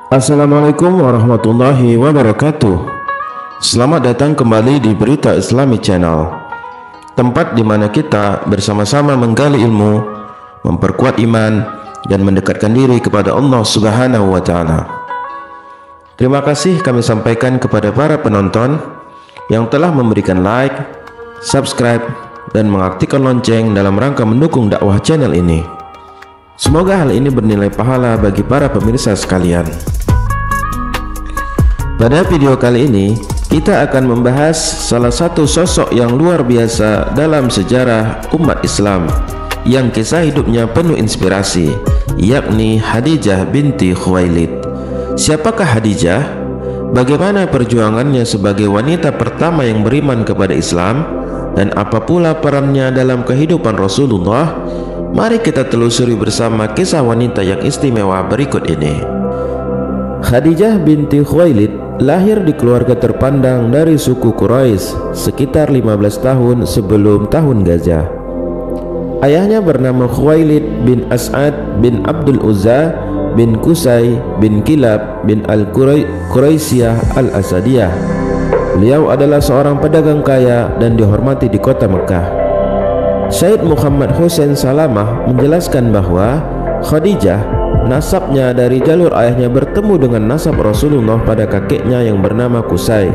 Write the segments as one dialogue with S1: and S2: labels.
S1: Assalamualaikum warahmatullahi wabarakatuh. Selamat datang kembali di Berita Islami Channel, tempat di mana kita bersama-sama menggali ilmu, memperkuat iman, dan mendekatkan diri kepada Allah Subhanahu wa Ta'ala. Terima kasih kami sampaikan kepada para penonton yang telah memberikan like, subscribe, dan mengaktifkan lonceng dalam rangka mendukung dakwah channel ini. Semoga hal ini bernilai pahala bagi para pemirsa sekalian. Pada video kali ini, kita akan membahas salah satu sosok yang luar biasa dalam sejarah umat Islam yang kisah hidupnya penuh inspirasi, yakni Khadijah binti Khuwailid. Siapakah Khadijah? Bagaimana perjuangannya sebagai wanita pertama yang beriman kepada Islam? Dan apa pula perannya dalam kehidupan Rasulullah? Mari kita telusuri bersama kisah wanita yang istimewa berikut ini. Khadijah binti Khuwailid lahir di keluarga terpandang dari suku Quraisy sekitar 15 tahun sebelum tahun gajah. Ayahnya bernama Khuwailid bin As'ad bin Abdul Uzza bin Qusay bin Kilab bin Al-Quraisyah Al-Asadiyah. Beliau adalah seorang pedagang kaya dan dihormati di kota Mekah. Syed Muhammad Hussein Salamah menjelaskan bahwa Khadijah nasabnya dari jalur ayahnya bertemu dengan nasab Rasulullah pada kakeknya yang bernama Qusay.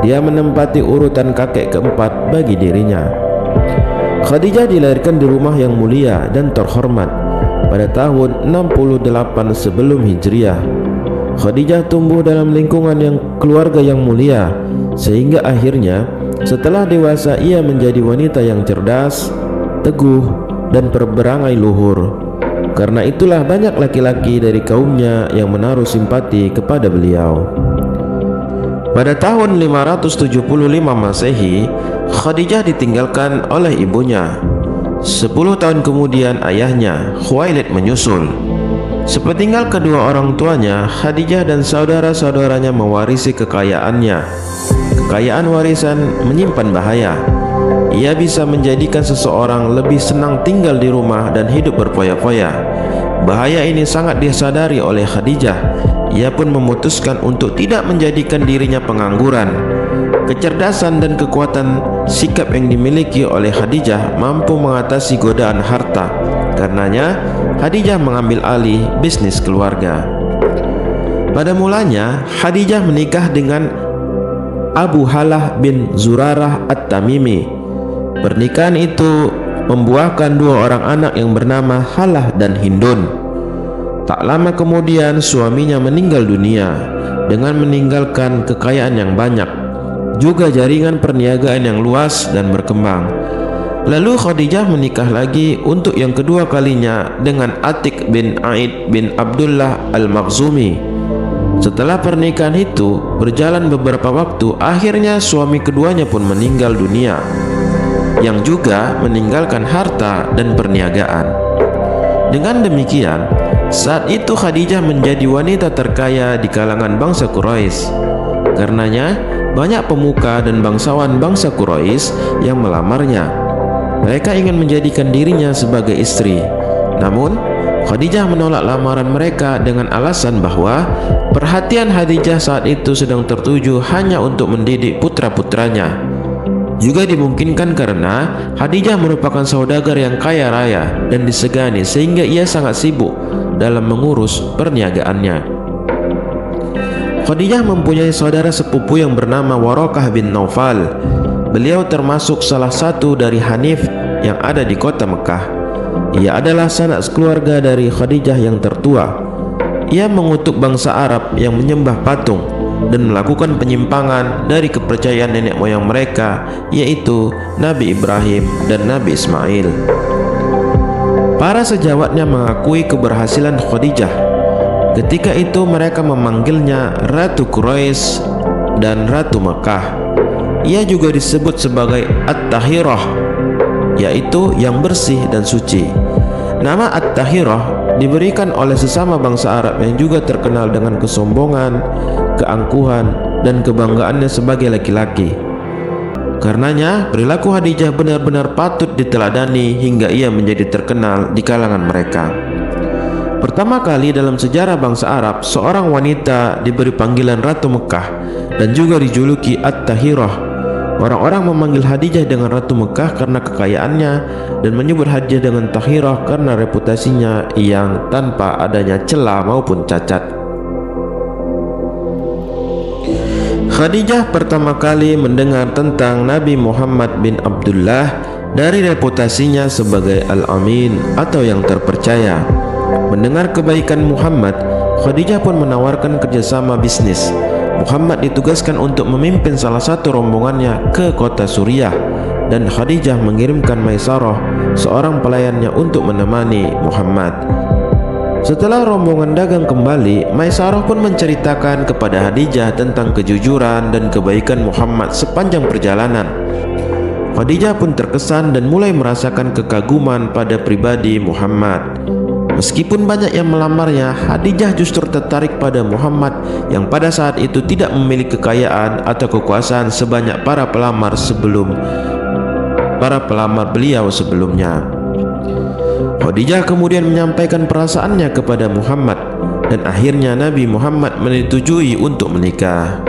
S1: Dia menempati urutan kakek keempat bagi dirinya. Khadijah dilahirkan di rumah yang mulia dan terhormat pada tahun 68 sebelum Hijriah. Khadijah tumbuh dalam lingkungan yang keluarga yang mulia, sehingga akhirnya setelah dewasa ia menjadi wanita yang cerdas, teguh, dan berperangai luhur. Karena itulah banyak laki-laki dari kaumnya yang menaruh simpati kepada beliau. Pada tahun 575 Masehi, Khadijah ditinggalkan oleh ibunya. 10 tahun kemudian ayahnya, Khuwailid, menyusul. Sepeninggal kedua orang tuanya, Khadijah dan saudara-saudaranya mewarisi kekayaannya. Kekayaan warisan menyimpan bahaya. Ia bisa menjadikan seseorang lebih senang tinggal di rumah dan hidup berfoya-foya. Bahaya ini sangat disadari oleh Khadijah. Ia pun memutuskan untuk tidak menjadikan dirinya pengangguran. Kecerdasan dan kekuatan sikap yang dimiliki oleh Khadijah mampu mengatasi godaan harta. Karenanya, Khadijah mengambil alih bisnis keluarga. Pada mulanya, Khadijah menikah dengan Abu Halah bin Zurarah At-Tamimi. Pernikahan itu membuahkan dua orang anak yang bernama Halah dan Hindun. Tak lama kemudian suaminya meninggal dunia dengan meninggalkan kekayaan yang banyak, juga jaringan perniagaan yang luas dan berkembang. Lalu Khadijah menikah lagi untuk yang kedua kalinya dengan Atik bin Aid bin Abdullah Al-Makhzumi. Setelah pernikahan itu berjalan beberapa waktu, akhirnya suami keduanya pun meninggal dunia, yang juga meninggalkan harta dan perniagaan. Dengan demikian, saat itu Khadijah menjadi wanita terkaya di kalangan bangsa Quraisy. Karenanya, banyak pemuka dan bangsawan bangsa Quraisy yang melamarnya. Mereka ingin menjadikan dirinya sebagai istri. Namun, Khadijah menolak lamaran mereka dengan alasan bahwa perhatian Khadijah saat itu sedang tertuju hanya untuk mendidik putra-putranya. Juga dimungkinkan karena Khadijah merupakan saudagar yang kaya raya dan disegani, sehingga ia sangat sibuk dalam mengurus perniagaannya. Khadijah mempunyai saudara sepupu yang bernama Waraqah bin Naufal. Beliau termasuk salah satu dari Hanif yang ada di kota Mekah. Ia adalah sanak keluarga dari Khadijah yang tertua. Ia mengutuk bangsa Arab yang menyembah patung dan melakukan penyimpangan dari kepercayaan nenek moyang mereka, yaitu Nabi Ibrahim dan Nabi Ismail. Para sejawatnya mengakui keberhasilan Khadijah. Ketika itu mereka memanggilnya Ratu Quraisy dan Ratu Mekah. Ia juga disebut sebagai At-Tahirah, yaitu yang bersih dan suci. Nama At-Tahirah diberikan oleh sesama bangsa Arab yang juga terkenal dengan kesombongan, keangkuhan, dan kebanggaannya sebagai laki-laki. Karenanya, perilaku Khadijah benar-benar patut diteladani hingga ia menjadi terkenal di kalangan mereka. pertama kali dalam sejarah bangsa Arab, seorang wanita diberi panggilan Ratu Mekah dan juga dijuluki At-Tahirah. Orang-orang memanggil Khadijah dengan Ratu Mekah karena kekayaannya dan menyebut Khadijah dengan Tahirah karena reputasinya yang tanpa adanya celah maupun cacat. Khadijah pertama kali mendengar tentang Nabi Muhammad bin Abdullah dari reputasinya sebagai Al-Amin atau yang terpercaya. Mendengar kebaikan Muhammad, Khadijah pun menawarkan kerjasama bisnis. Muhammad ditugaskan untuk memimpin salah satu rombongannya ke kota Suriah, dan Khadijah mengirimkan Maisarah, seorang pelayannya, untuk menemani Muhammad. Setelah rombongan dagang kembali, Maisarah pun menceritakan kepada Khadijah tentang kejujuran dan kebaikan Muhammad sepanjang perjalanan. Khadijah pun terkesan dan mulai merasakan kekaguman pada pribadi Muhammad. Meskipun banyak yang melamarnya, Khadijah justru tertarik pada Muhammad yang pada saat itu tidak memiliki kekayaan atau kekuasaan sebanyak para pelamar beliau sebelumnya. Khadijah kemudian menyampaikan perasaannya kepada Muhammad, dan akhirnya Nabi Muhammad menyetujui untuk menikah.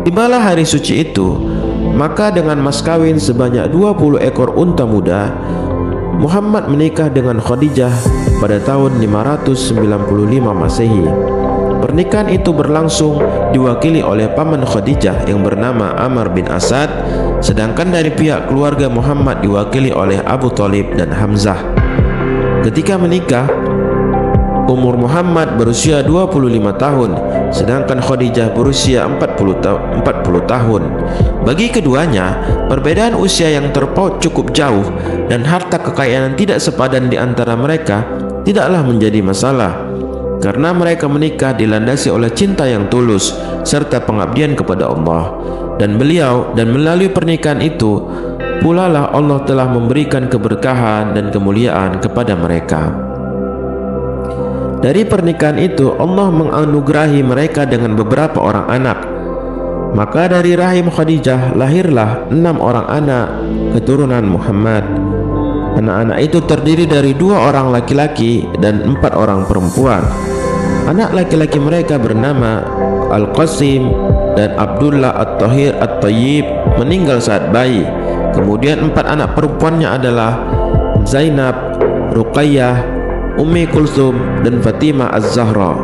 S1: Tibalah hari suci itu, maka dengan mas kawin sebanyak 20 ekor unta muda, Muhammad menikah dengan Khadijah pada tahun 595 Masehi. Pernikahan itu berlangsung diwakili oleh paman Khadijah yang bernama Amr bin Asad, sedangkan dari pihak keluarga Muhammad diwakili oleh Abu Thalib dan Hamzah. Ketika menikah, umur Muhammad berusia 25 tahun, sedangkan Khadijah berusia 40 tahun. Bagi keduanya, perbedaan usia yang terpaut cukup jauh dan harta kekayaan tidak sepadan di antara mereka tidaklah menjadi masalah, karena mereka menikah dilandasi oleh cinta yang tulus serta pengabdian kepada Allah. Dan melalui pernikahan itu pula lah Allah telah memberikan keberkahan dan kemuliaan kepada mereka. Dari pernikahan itu Allah menganugerahi mereka dengan beberapa orang anak. Maka dari rahim Khadijah lahirlah 6 orang anak keturunan Muhammad. Anak-anak itu terdiri dari 2 orang laki-laki dan 4 orang perempuan. Anak laki-laki mereka bernama Al-Qasim dan Abdullah At-Tahir At-Tayyib meninggal saat bayi. Kemudian 4 anak perempuannya adalah Zainab, Ruqayyah, Ummi Kulsum, dan Fatimah Az-Zahra.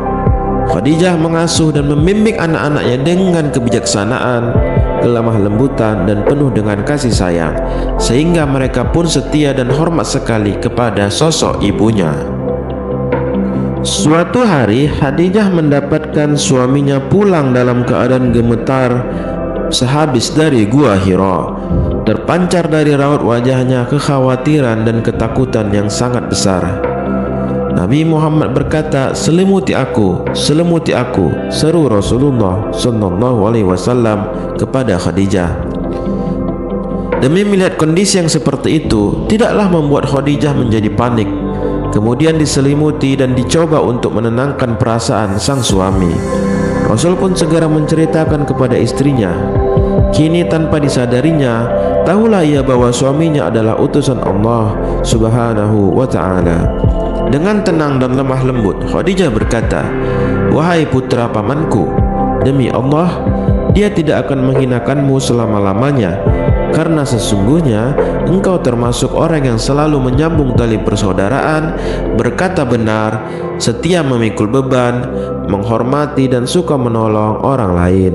S1: Khadijah mengasuh dan membimbing anak-anaknya dengan kebijaksanaan, kelemah lembutan, dan penuh dengan kasih sayang, sehingga mereka pun setia dan hormat sekali kepada sosok ibunya. Suatu hari Khadijah mendapatkan suaminya pulang dalam keadaan gemetar sehabis dari Gua Hira. Terpancar dari raut wajahnya kekhawatiran dan ketakutan yang sangat besar. Nabi Muhammad berkata, selimuti aku, seru Rasulullah sallallahu alaihi wasallam kepada Khadijah. Demi melihat kondisi yang seperti itu, tidaklah membuat Khadijah menjadi panik. Kemudian diselimuti dan dicoba untuk menenangkan perasaan sang suami. Rasul pun segera menceritakan kepada istrinya. Kini tanpa disadarinya, tahulah ia bahwa suaminya adalah utusan Allah Subhanahu wa ta'ala. Dengan tenang dan lemah lembut, Khadijah berkata, wahai putra pamanku, demi Allah, dia tidak akan menghinakanmu selama-lamanya, karena sesungguhnya engkau termasuk orang yang selalu menyambung tali persaudaraan, berkata benar, setia memikul beban, menghormati dan suka menolong orang lain.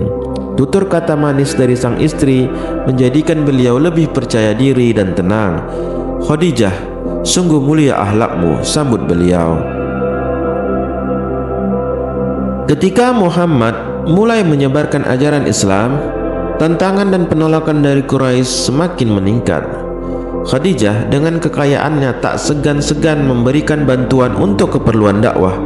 S1: Tutur kata manis dari sang istri menjadikan beliau lebih percaya diri dan tenang. Khadijah, sungguh mulia akhlakmu, sambut beliau. Ketika Muhammad mulai menyebarkan ajaran Islam, tantangan dan penolakan dari Quraisy semakin meningkat. Khadijah dengan kekayaannya tak segan-segan memberikan bantuan untuk keperluan dakwah.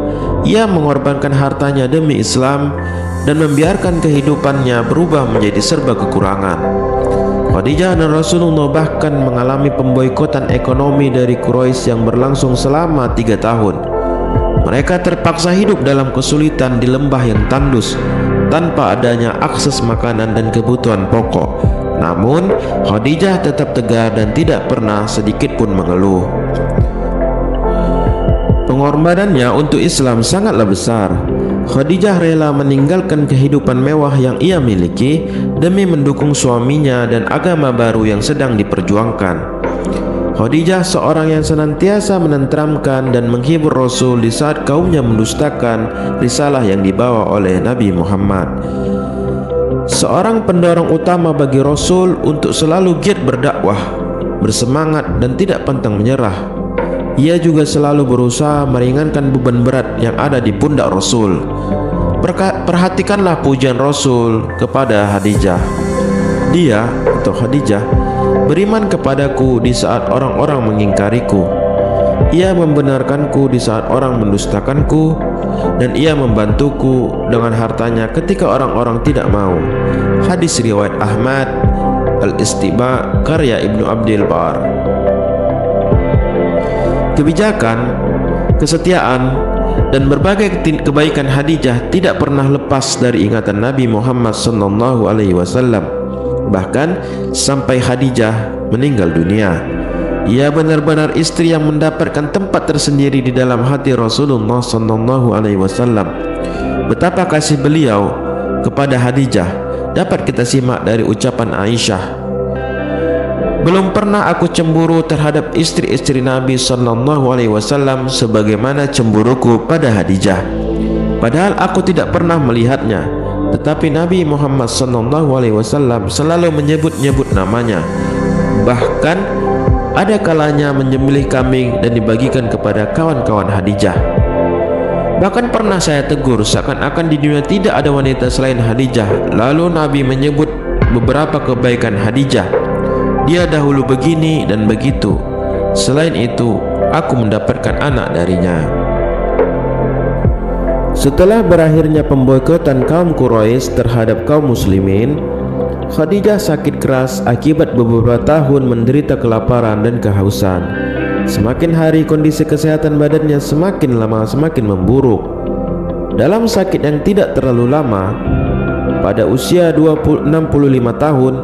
S1: Ia mengorbankan hartanya demi Islam dan membiarkan kehidupannya berubah menjadi serba kekurangan. Khadijah dan Rasulullah bahkan mengalami pemboikotan ekonomi dari Quraisy yang berlangsung selama 3 tahun. Mereka terpaksa hidup dalam kesulitan di lembah yang tandus, tanpa adanya akses makanan dan kebutuhan pokok. Namun Khadijah tetap tegar dan tidak pernah sedikit pun mengeluh. Pengorbanannya untuk Islam sangatlah besar. Khadijah rela meninggalkan kehidupan mewah yang ia miliki demi mendukung suaminya dan agama baru yang sedang diperjuangkan. Khadijah seorang yang senantiasa menenteramkan dan menghibur Rasul di saat kaumnya mendustakan risalah yang dibawa oleh Nabi Muhammad. Seorang pendorong utama bagi Rasul untuk selalu giat berdakwah, bersemangat dan tidak pantang menyerah. Ia juga selalu berusaha meringankan beban berat yang ada di pundak Rasul. Perhatikanlah pujian Rasul kepada Khadijah. Dia atau Khadijah beriman kepadaku di saat orang-orang mengingkariku. Ia membenarkanku di saat orang mendustakanku, dan ia membantuku dengan hartanya ketika orang-orang tidak mau. Hadis riwayat Ahmad, Al-Istiba, karya Ibnu Abdil Bar. Kebijakan, kesetiaan, dan berbagai kebaikan Khadijah tidak pernah lepas dari ingatan Nabi Muhammad SAW. Bahkan sampai Khadijah meninggal dunia, ia benar-benar istri yang mendapatkan tempat tersendiri di dalam hati Rasulullah SAW. Betapa kasih beliau kepada Khadijah dapat kita simak dari ucapan Aisyah, "Belum pernah aku cemburu terhadap istri-istri Nabi SAW sebagaimana cemburuku pada Khadijah. Padahal aku tidak pernah melihatnya, tetapi Nabi Muhammad SAW selalu menyebut-nyebut namanya. Bahkan ada kalanya menyembelih kambing dan dibagikan kepada kawan-kawan Khadijah. Bahkan pernah saya tegur seakan-akan di dunia tidak ada wanita selain Khadijah. Lalu Nabi menyebut beberapa kebaikan Khadijah. Dia dahulu begini dan begitu. Selain itu, aku mendapatkan anak darinya." Setelah berakhirnya pemboikotan kaum Quraisy terhadap kaum muslimin, Khadijah sakit keras akibat beberapa tahun menderita kelaparan dan kehausan. Semakin hari kondisi kesehatan badannya semakin lama semakin memburuk. Dalam sakit yang tidak terlalu lama, pada usia 65 tahun,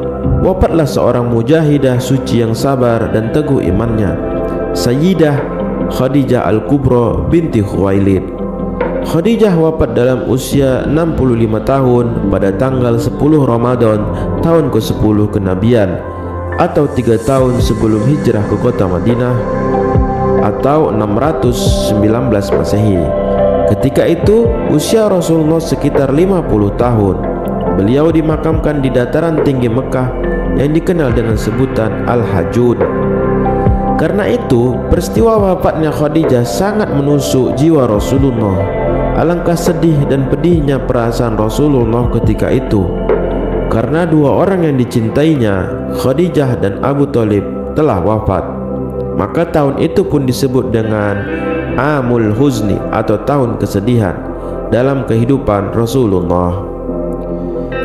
S1: wafatlah seorang mujahidah suci yang sabar dan teguh imannya, Sayyidah Khadijah Al-Kubra binti Khuwailid. Khadijah wafat dalam usia 65 tahun pada tanggal 10 Ramadan tahun ke-10 kenabian, atau 3 tahun sebelum hijrah ke kota Madinah, atau 619 Masehi. Ketika itu usia Rasulullah sekitar 50 tahun. Beliau dimakamkan di dataran tinggi Mekah yang dikenal dengan sebutan Al-Hajun. Karena itu, peristiwa wafatnya Khadijah sangat menusuk jiwa Rasulullah. Alangkah sedih dan pedihnya perasaan Rasulullah ketika itu, karena dua orang yang dicintainya, Khadijah dan Abu Thalib, telah wafat. Maka tahun itu pun disebut dengan Amul Huzni atau tahun kesedihan dalam kehidupan Rasulullah.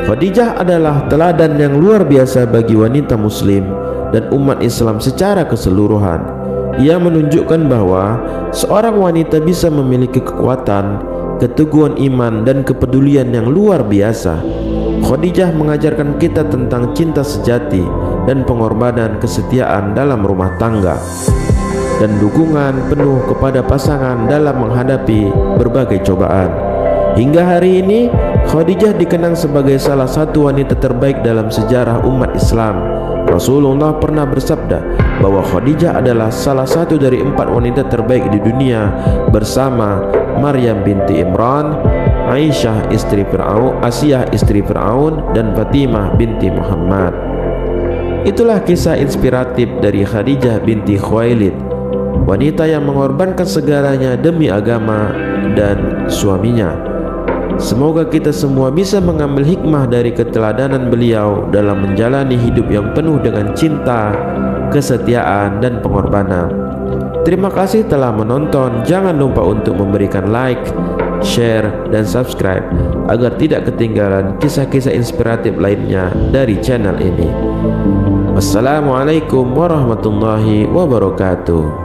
S1: Khadijah adalah teladan yang luar biasa bagi wanita muslim dan umat Islam secara keseluruhan. Ia menunjukkan bahwa seorang wanita bisa memiliki kekuatan, keteguhan iman dan kepedulian yang luar biasa. Khadijah mengajarkan kita tentang cinta sejati dan pengorbanan kesetiaan dalam rumah tangga, dan dukungan penuh kepada pasangan dalam menghadapi berbagai cobaan. Hingga hari ini, Khadijah dikenang sebagai salah satu wanita terbaik dalam sejarah umat Islam. Rasulullah pernah bersabda bahwa Khadijah adalah salah satu dari 4 wanita terbaik di dunia, bersama Maryam binti Imran, Aisyah istri Fir'aun, Asiyah istri Fir'aun, dan Fatimah binti Muhammad. Itulah kisah inspiratif dari Khadijah binti Khuwailid, wanita yang mengorbankan segalanya demi agama dan suaminya. Semoga kita semua bisa mengambil hikmah dari keteladanan beliau dalam menjalani hidup yang penuh dengan cinta, kesetiaan, dan pengorbanan. Terima kasih telah menonton. Jangan lupa untuk memberikan like, share, dan subscribe agar tidak ketinggalan kisah-kisah inspiratif lainnya dari channel ini. Wassalamualaikum warahmatullahi wabarakatuh.